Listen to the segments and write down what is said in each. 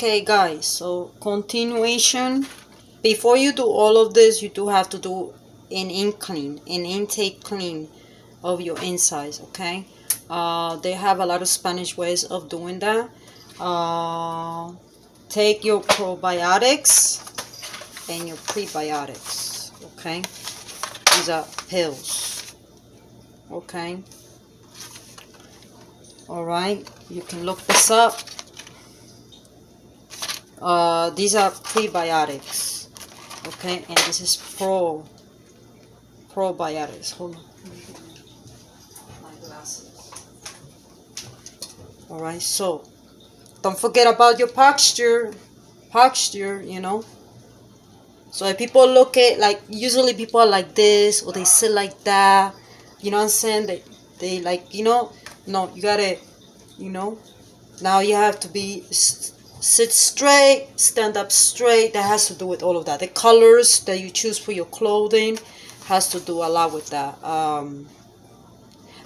Okay guys, so continuation. Before you do all of this, you do have to do an intake clean of your insides. Okay, they have a lot of Spanish ways of doing that. Take your probiotics and your prebiotics. Okay, these are pills. Okay, all right, you can look this up. These are prebiotics, okay, and this is probiotics. Hold on, my glasses. All right, so don't forget about your posture, you know. So if people look at, like, usually people are like this or they sit like that, you know what I'm saying? They like, you know, no, you gotta, you know, now you have to be sit straight, stand up straight. That has to do with all of that. The colors that you choose for your clothing has to do a lot with that.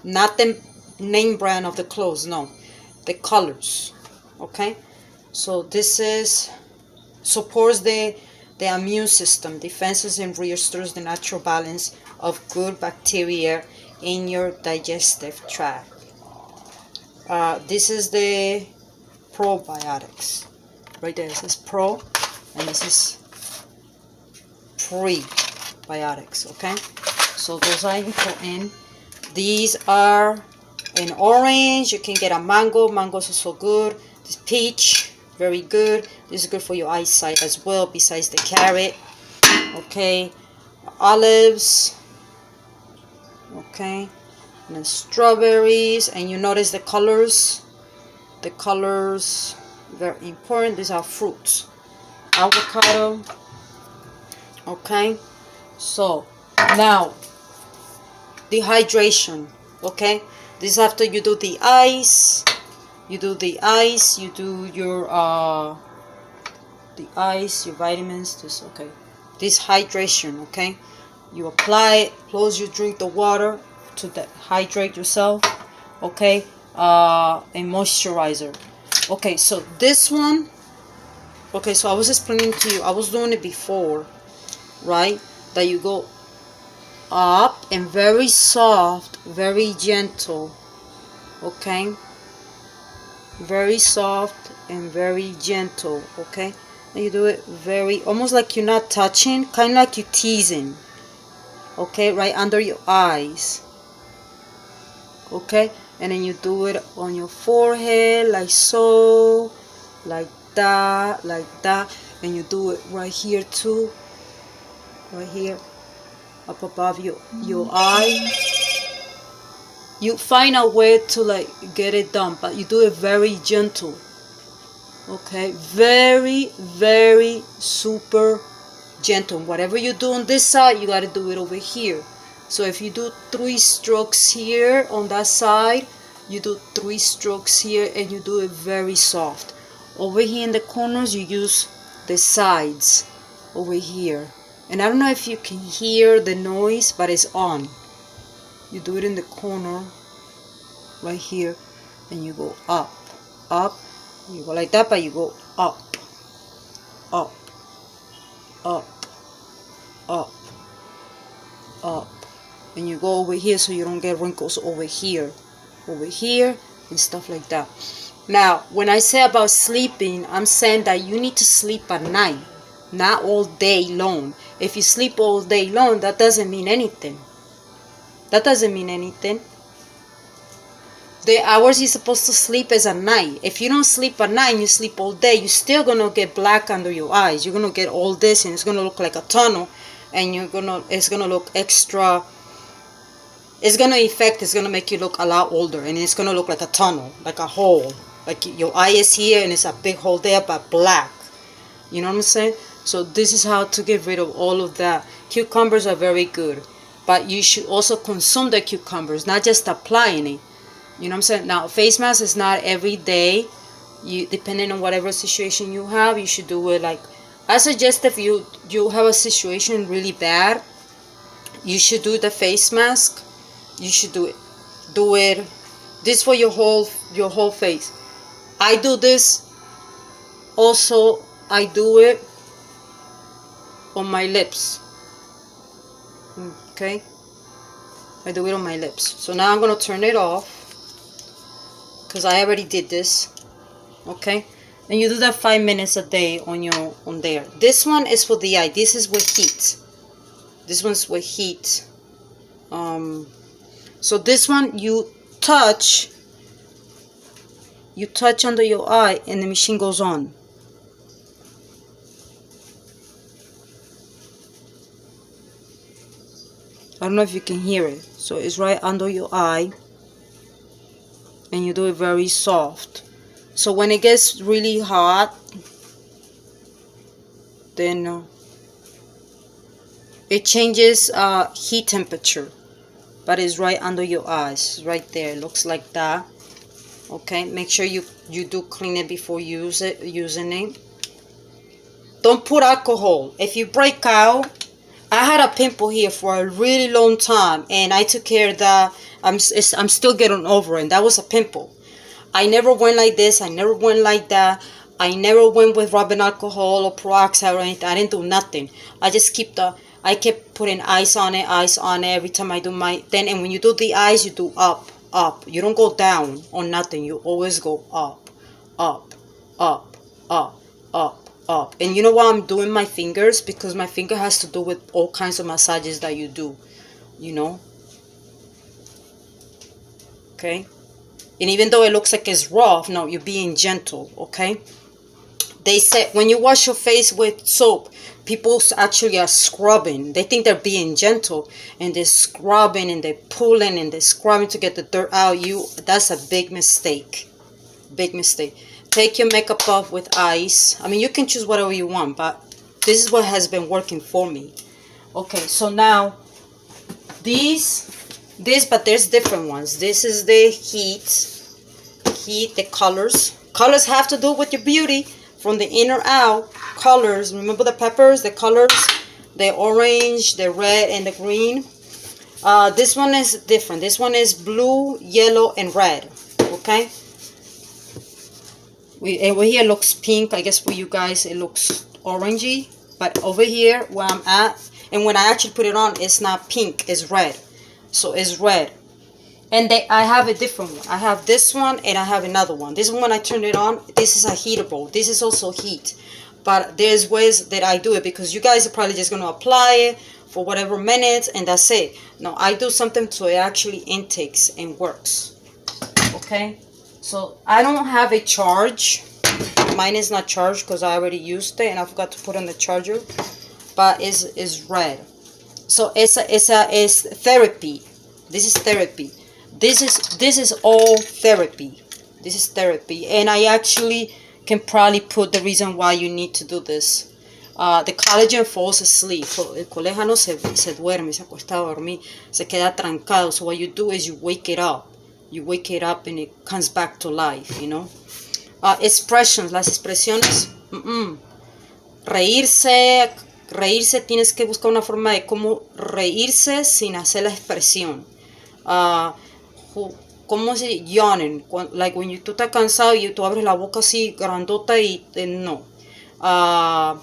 Not the name brand of the clothes, no, the colors. Okay, so this is supports the immune system, defenses, and restores the natural balance of good bacteria in your digestive tract. This is the probiotics. Right there, this is pro, and this is prebiotics. Okay, so those are important. These are an orange. You can get a mango. Mangoes are so good. This peach, very good. This is good for your eyesight as well, besides the carrot. Okay, olives. Okay, and then strawberries. And you notice the colors. The colors, very important. These are fruits. Avocado. Okay, so now dehydration. Okay, this is after you do the ice. You do the ice. You do your the ice, your vitamins. This, okay, this hydration. Okay, you apply it. Plus you drink the water to hydrate yourself. Okay, a moisturizer. Okay, so this one. Okay, so I was explaining to you. I was doing it before, right? That you go up and very soft, very gentle. Okay, very soft and very gentle. Okay, and you do it very, almost like you're not touching, kind of like you're teasing. Okay, right under your eyes. Okay, and then you do it on your forehead, like so, like that, and you do it right here too, right here up above your eye. You find a way to like get it done, but you do it very gentle. Okay, very super gentle. Whatever you do on this side, you got to do it over here. So if you do 3 strokes here on that side, you do 3 strokes here, and you do it very soft. Over here in the corners, you use the sides over here. And I don't know if you can hear the noise, but it's on. You do it in the corner right here, and you go up. You go like that, but you go up, up, and you go over here so you don't get wrinkles over here, and stuff like that. Now, when I say about sleeping, I'm saying that you need to sleep at night, not all day long. If you sleep all day long, that doesn't mean anything. The hours you're supposed to sleep is at night. If you don't sleep at night and you sleep all day, you're still gonna get black under your eyes. You're gonna get all this, and it's gonna look like a tunnel, and it's gonna look extra. It's gonna make you look a lot older, and it's gonna look like a tunnel, like a hole. Like your eye is here and it's a big hole there, but black. You know what I'm saying? So this is how to get rid of all of that. Cucumbers are very good, but you should also consume the cucumbers, not just applying it. You know what I'm saying? Now, face mask is not every day. You, depending on whatever situation you have, you should do it like, I suggest if you have a situation really bad, you should do the face mask. You should do it this for your whole face. I do this also I do it on my lips. Okay, I do it on my lips. So now I'm gonna turn it off because I already did this. Okay, and you do that 5 minutes a day on there. This one is for the eye. This is with heat. This one's with heat. So this one you touch under your eye and the machine goes on. I don't know if you can hear it. So it's right under your eye and you do it very soft. So when it gets really hot, then it changes heat temperature, but it's right under your eyes, right there. It looks like that. Okay, make sure you do clean it before using it. Don't put alcohol. If you break out, I had a pimple here for a really long time, and I took care of that. I'm still getting over it. That was a pimple. I never went like this. I never went like that. I never went with rubbing alcohol or peroxide or anything. I didn't do nothing. I just I kept putting ice on it every time I do my thing. And when you do the eyes, you do up. You don't go down or nothing. You always go up, up, up, up, up. And you know why I'm doing my fingers? Because my finger has to do with all kinds of massages that you do, you know. Okay. And even though it looks like it's rough, no, you're being gentle. Okay. They say when you wash your face with soap, people actually are scrubbing. They think they're being gentle, and they're scrubbing and they're pulling and they're scrubbing to get the dirt out. That's a big mistake. Big mistake. Take your makeup off with ice. I mean, you can choose whatever you want, but this is what has been working for me. Okay, so now but there's different ones. This is the heat, the colors. Colors have to do with your beauty. From the inner out, colors. Remember the peppers, the colors, the orange, the red, and the green. This one is different. This one is blue, yellow, and red. Okay. Over here looks pink. I guess for you guys it looks orangey. But over here where I'm at, and when I actually put it on, it's not pink. It's red. So it's red. And I have a different one. I have this one and I have another one. This one, when I turn it on, this is a heatable. This is also heat. But there's ways that I do it, because you guys are probably just going to apply it for whatever minutes and that's it. No, I do something so it actually intakes and works. Okay? So I don't have a charge. Mine is not charged because I already used it and I forgot to put on the charger. But it's red. So it's therapy. This is therapy. This is all therapy. This is therapy. And I actually can probably put the reason why you need to do this. The collagen falls asleep. So el colágeno se duerme, se acuesta a dormir, se queda trancado. So what you do is you wake it up. You wake it up and it comes back to life, you know. Expressions, las expresiones. Reírse, tienes que buscar una forma de cómo reírse sin hacer la expresión. ¿Cómo se yawning? Like when tú estás cansado y tú abres la boca así grandota y no. ¿Cuál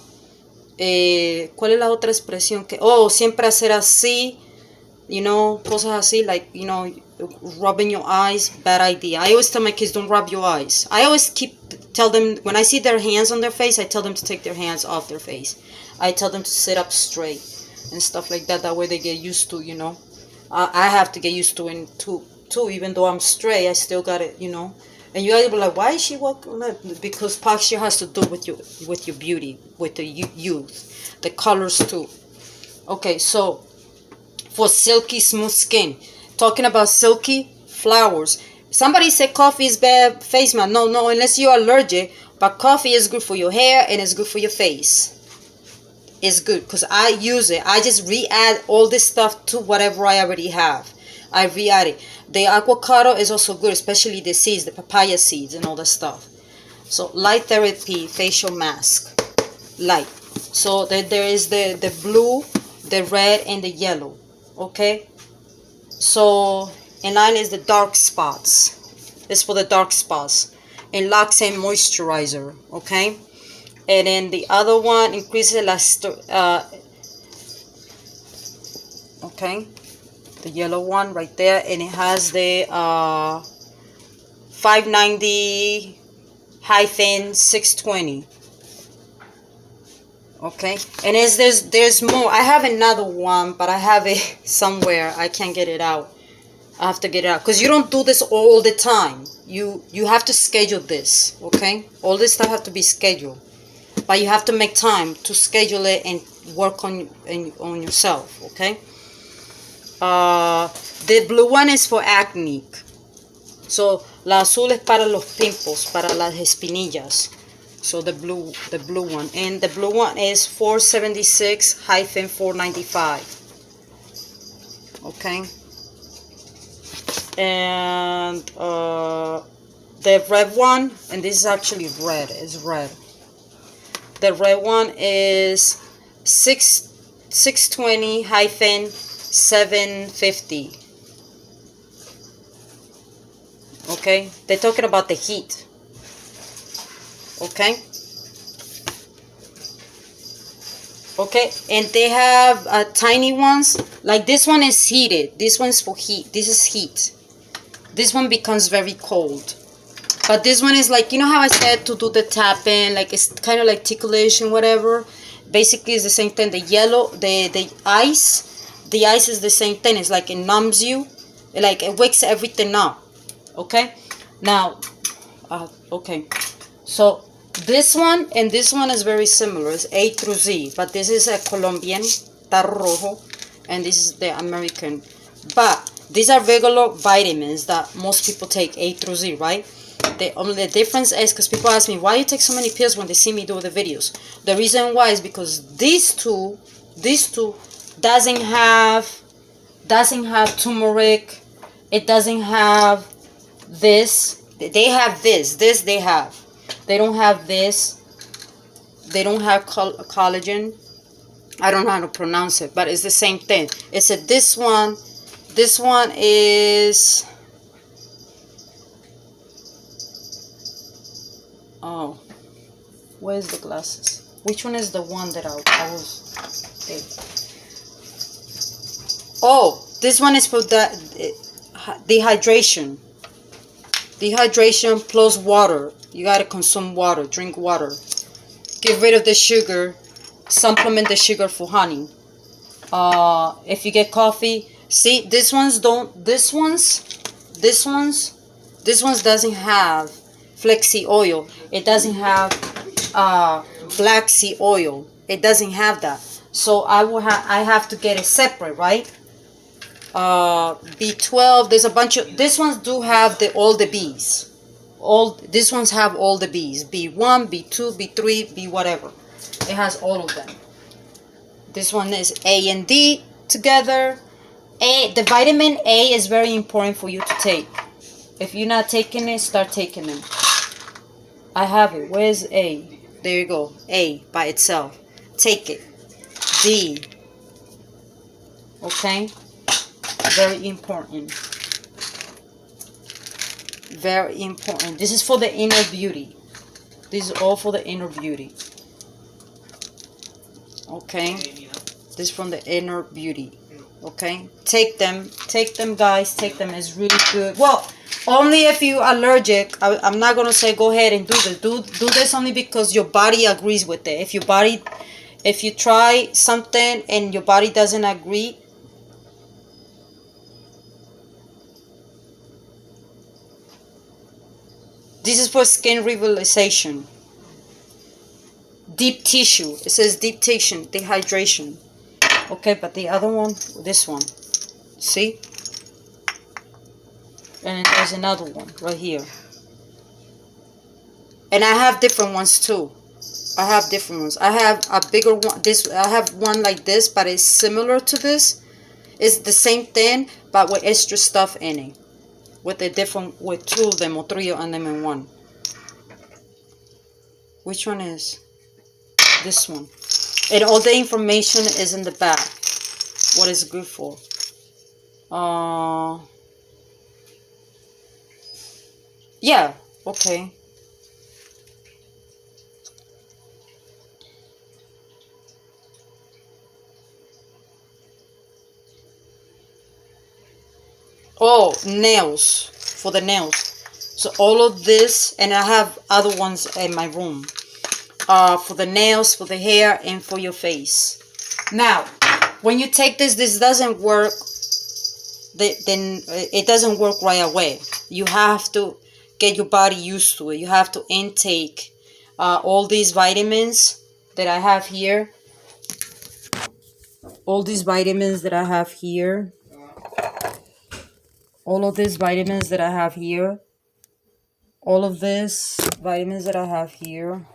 es la otra expresión? Siempre hacer así, you know, cosas así, like, you know, rubbing your eyes, bad idea. I always tell my kids, don't rub your eyes. I always tell them, when I see their hands on their face, I tell them to take their hands off their face. I tell them to sit up straight and stuff like that. That way they get used to, you know. I have to get used to it too. Even though I'm straight, I still got it, you know. And you guys be like, why is she walking like? Because posture has to do with your beauty, with the youth, the colors too. Okay, so for silky smooth skin, talking about silky flowers. Somebody said coffee is bad face mask. No, unless you're allergic. But coffee is good for your hair and it's good for your face. It's good because I use it. I just re-add all this stuff to whatever I already have. I re-add it. The avocado is also good, especially the seeds, the papaya seeds and all that stuff. So light therapy facial mask. Light. So there is the blue, the red, and the yellow. Okay. So and line is the dark spots. It's for the dark spots. And Lux and moisturizer. Okay. and then the other one increases okay, the yellow one right there, and it has the 590-620. Okay, and there's more. I have another one, but I have it somewhere. I can't get it out. I have to get it out because you don't do this all the time. You have to schedule this. Okay, all this stuff has to be scheduled, but you have to make time to schedule it and work on yourself. Okay. The blue one is for acne. So la azul es para los pimples, para las espinillas. So the blue one, and the blue one is 476-495. Okay. And the red one, and this is actually red. It's red. The red one is 620-750. Okay, they're talking about the heat. Okay. Okay, and they have tiny ones. Like this one is heated. This one's for heat. This is heat. This one becomes very cold. But this one is like, you know how I said to do the tapping, like it's kind of like ticklish, whatever. Basically, it's the same thing. The yellow, the ice is the same thing. It's like it numbs you, like it wakes everything up. Okay, now, okay, so this one and this one is very similar. It's A through Z, but this is a Colombian, Tarro Rojo, and this is the American. But these are regular vitamins that most people take, A through Z, right? The only difference is because people ask me, why you take so many pills when they see me do the videos? The reason why is because these two doesn't have turmeric. It doesn't have this. They have this they have. They don't have this. They don't have collagen. I don't know how to pronounce it, but it's the same thing. It said this one is, oh, where's the glasses? Which one is the one that I was okay. Oh, this one is for the dehydration. Dehydration plus water. You gotta consume water, drink water. Get rid of the sugar. Supplement the sugar for honey. If you get coffee, see, this one's doesn't have flaxseed oil. It doesn't have black seed oil. It doesn't have that. So I have to get it separate, right? B12, there's a bunch of, these ones do have all the B's. These ones have all the B's. B1, B2, B3, B whatever. It has all of them. This one is A and D together. The vitamin A is very important for you to take. If you're not taking it, start taking it. I have it. Where's A? There you go. A by itself. Take it. D. Okay? Very important. Very important. This is for the inner beauty. This is all for the inner beauty. Okay? This is from the inner beauty. Okay? Take them, guys. Take them. It's really good. Well, only if you're allergic. I'm not going to say go ahead and do this. Do this only because your body agrees with it. If you try something and your body doesn't agree, this is for skin revitalization. Deep tissue. It says deep tissue, dehydration. Okay, but the other one, this one. See? And then there's another one right here. And I have different ones too. I have different ones. I have a bigger one. I have one like this, but it's similar to this. It's the same thing, but with extra stuff in it. With two of them or three of them in one. Which one is this one? And all the information is in the back. What it's good for. Yeah, okay. Oh, nails, for the nails. So all of this, and I have other ones in my room, for the nails, for the hair, and for your face. Now, when you take this doesn't work, then it doesn't work right away. You have to get your body used to it. You have to intake all these vitamins that I have here. All these vitamins that I have here. All of these vitamins that I have here. All of these vitamins that I have here.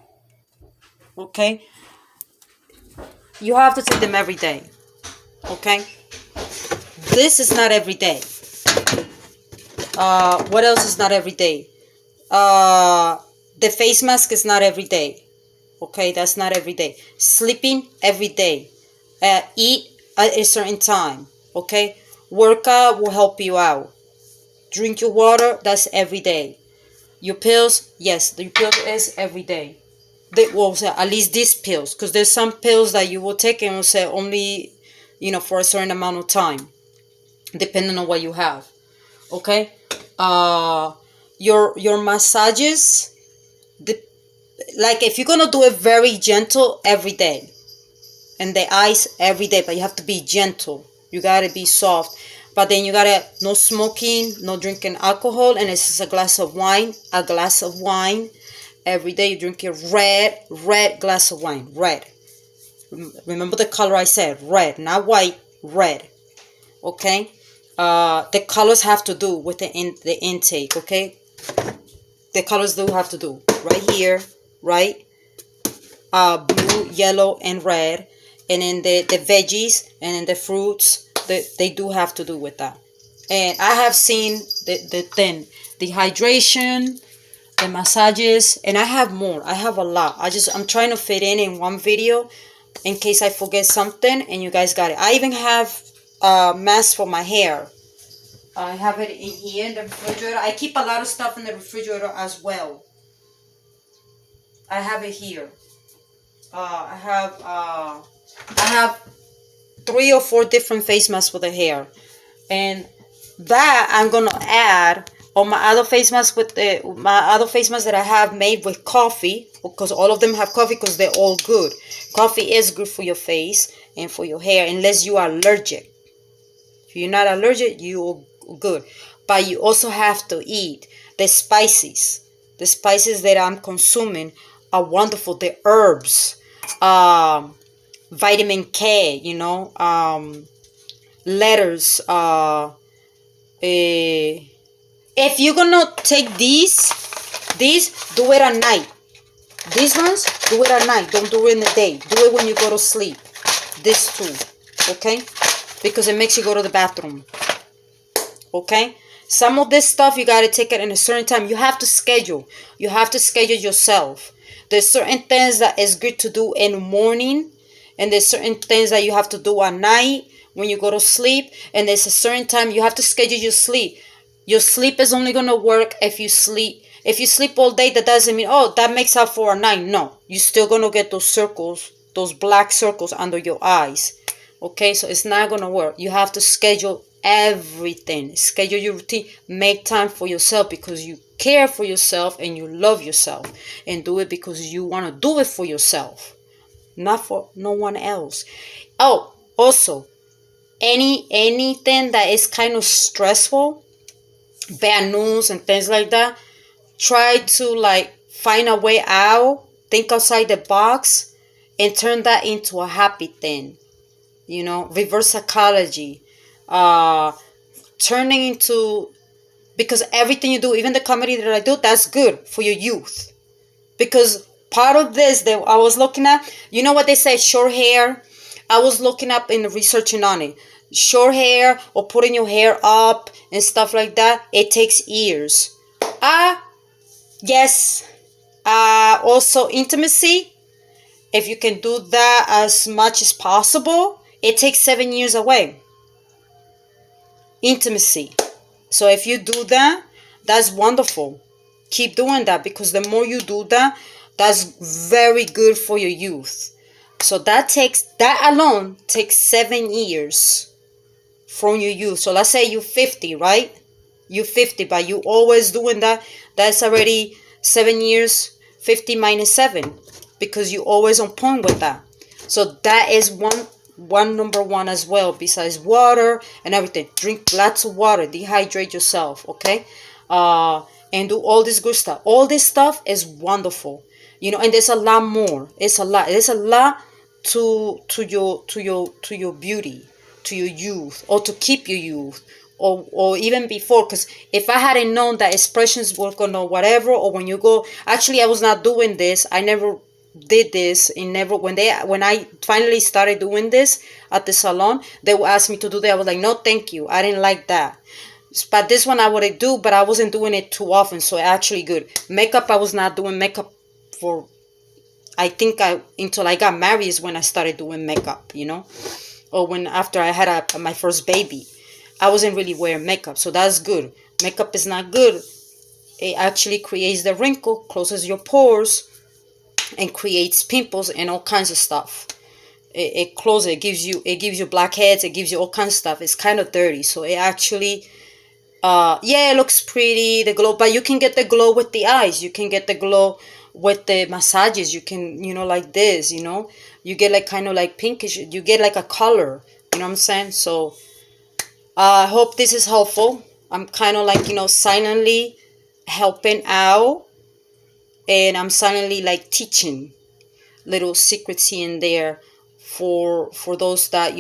Okay? You have to take them every day. Okay? This is not every day. What else is not every day? The face mask is not every day. Okay, that's not every day. Sleeping every day. Eat at a certain time. Okay, workout will help you out. Drink your water. That's every day. Your pills, yes, the pill is every day. They will say at least these pills, because there's some pills that you will take and will say only, for a certain amount of time, depending on what you have. Okay, your massages, like if you're gonna do it very gentle every day, and the eyes every day, but you have to be gentle. You gotta be soft, but then you gotta no smoking, no drinking alcohol, and it's just a glass of wine. A glass of wine every day. You drink a red glass of wine. Red. Remember the color I said. Red, not white. Red. Okay. The colors have to do with the intake. Okay. The colors do have to do right here, right? Blue, yellow, and red, and then the veggies and then the fruits. They do have to do with that. And I have seen the hydration, the massages, and I have more. I have a lot. I'm trying to fit in one video in case I forget something and you guys got it. I even have a mask for my hair. I have it in here in the refrigerator. I keep a lot of stuff in the refrigerator as well. I have it here. I have 3 or 4 different face masks for the hair, and that I'm gonna add on my other face mask my other face mask that I have made with coffee, because all of them have coffee because they're all good. Coffee is good for your face and for your hair, unless you are allergic. If you're not allergic, you're good. But you also have to eat the spices. The spices that I'm consuming are wonderful. The herbs, vitamin K, letters. If you're gonna take these, do it at night. These ones, do it at night. Don't do it in the day. Do it when you go to sleep. This too, okay? Because it makes you go to the bathroom. Okay? Some of this stuff you gotta take it in a certain time. You have to schedule. You have to schedule yourself. There's certain things that is good to do in the morning, and there's certain things that you have to do at night when you go to sleep, and there's a certain time you have to schedule your sleep. Your sleep is only gonna work if you sleep. If you sleep all day, that doesn't mean, oh, that makes up for a night. No, you're still gonna get those circles, those black circles under your eyes. Okay, so it's not gonna work. You have to schedule everything. Schedule your routine. Make time for yourself, because you care for yourself and you love yourself, and do it because you want to do it for yourself, not for no one else. Oh, also, anything that is kind of stressful, bad news and things like that, try to find a way out, think outside the box, and turn that into a happy thing. Reverse psychology, turning into, because everything you do, even the comedy that I do, that's good for your youth. Because part of this that I was looking at, you know what they say, short hair. I was looking up and researching on it. Short hair or putting your hair up and stuff like that, it takes years. Yes. Also intimacy. If you can do that as much as possible, it takes 7 years away. Intimacy. So if you do that, that's wonderful. Keep doing that, because the more you do that, that's very good for your youth. So that alone takes 7 years from your youth. So let's say you're 50, right? You're 50, but you always doing that. That's already 7 years, 50 minus 7, because you always on point with that. So that is one number one as well, besides water and everything. Drink lots of water, dehydrate yourself, okay? And do all this good stuff. All this stuff is wonderful, and there's a lot more. There's a lot to your beauty, to your youth, or to keep your youth, or even before. Because if I hadn't known that expressions were gonna whatever, or when you go, actually I was not doing this. I never did this, and never when I finally started doing this at the salon, they would ask me to do that. I was like, no, thank you. I didn't like that. But this one I would do, but I wasn't doing it too often, so actually good. Makeup, I was not doing makeup for, I think until I got married is when I started doing makeup, or when after I had my first baby. I wasn't really wearing makeup, so that's good. Makeup is not good. It actually creates the wrinkle, closes your pores, and creates pimples and all kinds of stuff. It closes, it gives you blackheads, it gives you all kinds of stuff. It's kind of dirty, so it actually, yeah, it looks pretty, the glow, but you can get the glow with the eyes. You can get the glow with the massages. You can, like this, you get like kind of like pinkish, you get like a color, you know what I'm saying? So I hope this is helpful. I'm kind of like, silently helping out, and I'm silently like teaching little secrets here and there for those that,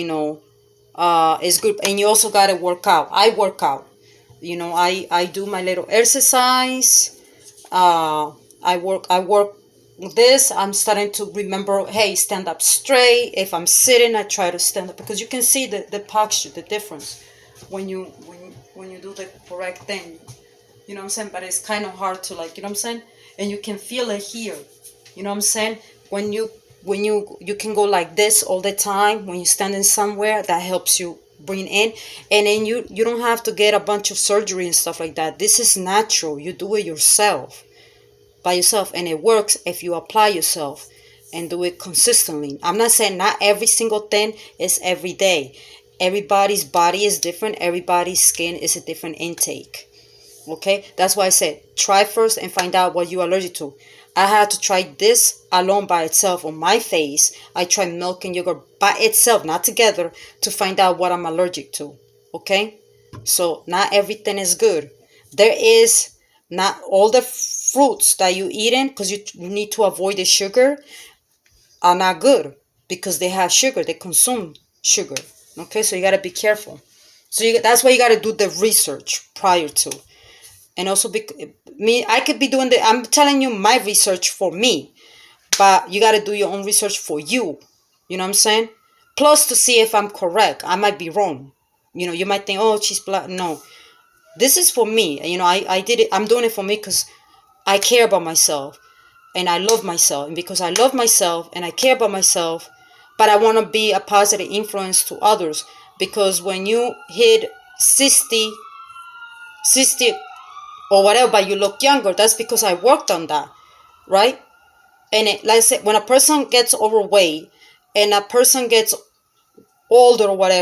is good. And you also got to work out. I work out. I do my little exercise. I work this. I'm starting to remember, hey, stand up straight. If I'm sitting, I try to stand up, because you can see the posture, the difference when you do the correct thing. You know what I'm saying? But it's kind of hard to, like, you know what I'm saying? And you can feel it here. You know what I'm saying? When you can go like this all the time when you're standing somewhere, that helps you bring in. And then you don't have to get a bunch of surgery and stuff like that. This is natural. You do it yourself, by yourself, and it works if you apply yourself and do it consistently. I'm not saying not every single thing is every day. Everybody's body is different. Everybody's skin is a different intake. Okay, that's why I said try first and find out what you're allergic to. I had to try this alone by itself on my face. I tried milk and yogurt by itself, not together, to find out what I'm allergic to. Okay, so not everything is good. There is not all the fruits that you eating, because you need to avoid the sugar, are not good, because they have sugar. They consume sugar. Okay, so you got to be careful. So that's why you got to do the research prior to. And also, I could be doing I'm telling you my research for me, but you got to do your own research for you. You know what I'm saying? Plus, to see if I'm correct. I might be wrong. You might think, oh, she's black. No, this is for me. I did it. I'm doing it for me because I care about myself and I love myself. And because I love myself and I care about myself, but I want to be a positive influence to others. Because when you hit 60 or whatever, but you look younger, that's because I worked on that, right? And like I said, when a person gets overweight and a person gets older or whatever,